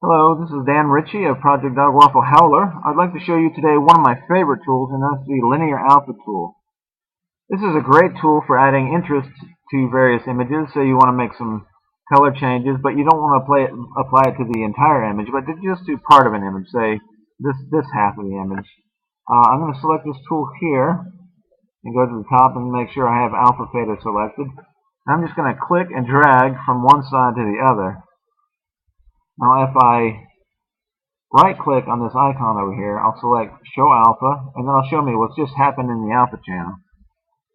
Hello, this is Dan Ritchie of Project Dog Waffle Howler. I'd like to show you today one of my favorite tools, and that's the Linear Alpha tool. This is a great tool for adding interest to various images. Say you want to make some color changes, but you don't want to apply it to the entire image, but just to part of an image, say this half of the image. I'm going to select this tool here and go to the top and make sure I have Alpha Fader selected. I'm just going to click and drag from one side to the other. Now if I right click on this icon over here, I'll select Show Alpha, and then it'll show me what's just happened in the alpha channel.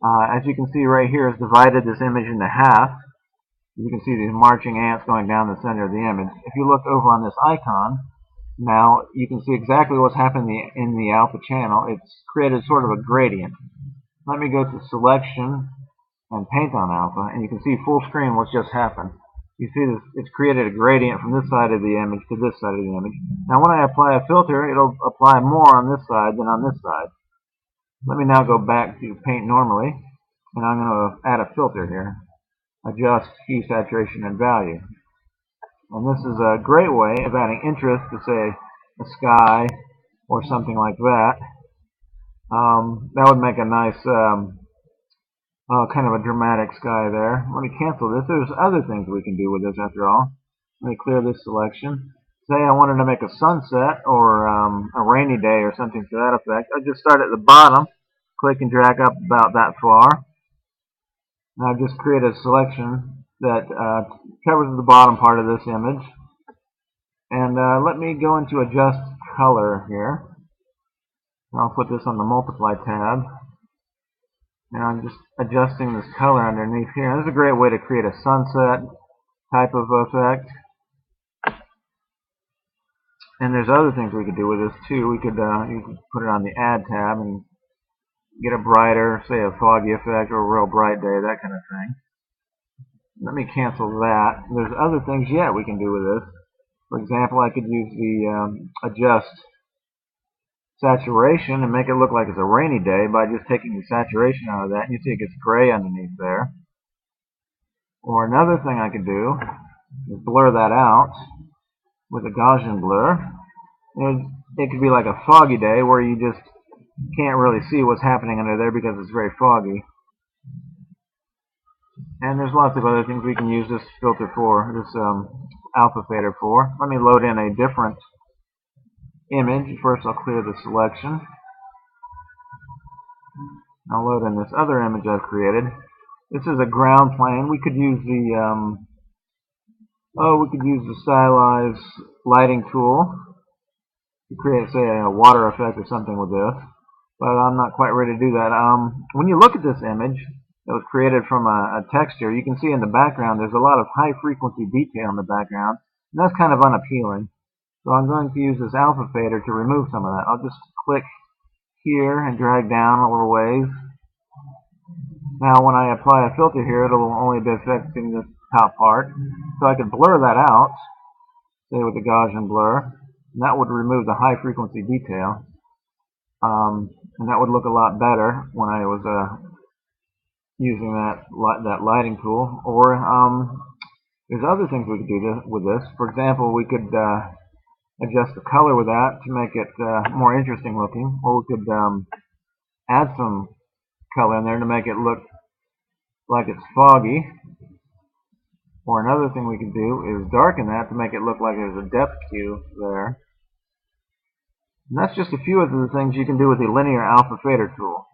As you can see right here, it's divided this image into half. You can see these marching ants going down the center of the image. If you look over on this icon, now you can see exactly what's happened in the alpha channel. It's created sort of a gradient. Let me go to Selection and Paint on Alpha, and you can see full screen what's just happened. You see this, it's created a gradient from this side of the image to this side of the image. Now when I apply a filter, it'll apply more on this side than on this side. Let me now go back to Paint normally, and I'm going to add a filter here. Adjust hue, saturation, and value. And this is a great way of adding interest to, say, a sky or something like that. That would make a nice kind of a dramatic sky there. Let me cancel this. There's other things we can do with this after all. Let me clear this selection. Say I wanted to make a sunset or a rainy day or something to that effect. I just start at the bottom, click and drag up about that far. Now I've just created a selection that covers the bottom part of this image. And let me go into Adjust Color here. And I'll put this on the Multiply tab. And I'm just adjusting this color underneath here. This is a great way to create a sunset type of effect. And there's other things we could do with this too. We could you could put it on the Add tab and get a brighter, say a foggy effect or a real bright day, that kind of thing. Let me cancel that. There's other things yet we can do with this. For example, I could use the Adjust Saturation and make it look like it's a rainy day by just taking the saturation out of that, and you see it gets gray underneath there. Or another thing I could do is blur that out with a Gaussian blur. It could be like a foggy day where you just can't really see what's happening under there because it's very foggy. And there's lots of other things we can use this filter for, this alpha fader for. Let me load in a different image. First I'll clear the selection. I'll load in this other image I've created. This is a ground plane. We could use the stylize lighting tool to create, say, a water effect or something with this. But I'm not quite ready to do that. When you look at this image that was created from a texture, you can see in the background there's a lot of high frequency detail in the background, and that's kind of unappealing. So I'm going to use this alpha fader to remove some of that. I'll just click here and drag down a little ways. Now when I apply a filter here, it'll only be affecting the top part. So I could blur that out, say with the Gaussian blur, and that would remove the high frequency detail. And that would look a lot better when I was using that lighting tool. Or there's other things we could do with this. For example, we could adjust the color with that to make it more interesting looking, or we could add some color in there to make it look like it's foggy. Or another thing we could do is darken that to make it look like there's a depth cue there. And that's just a few of the things you can do with the Linear Alpha Fader tool.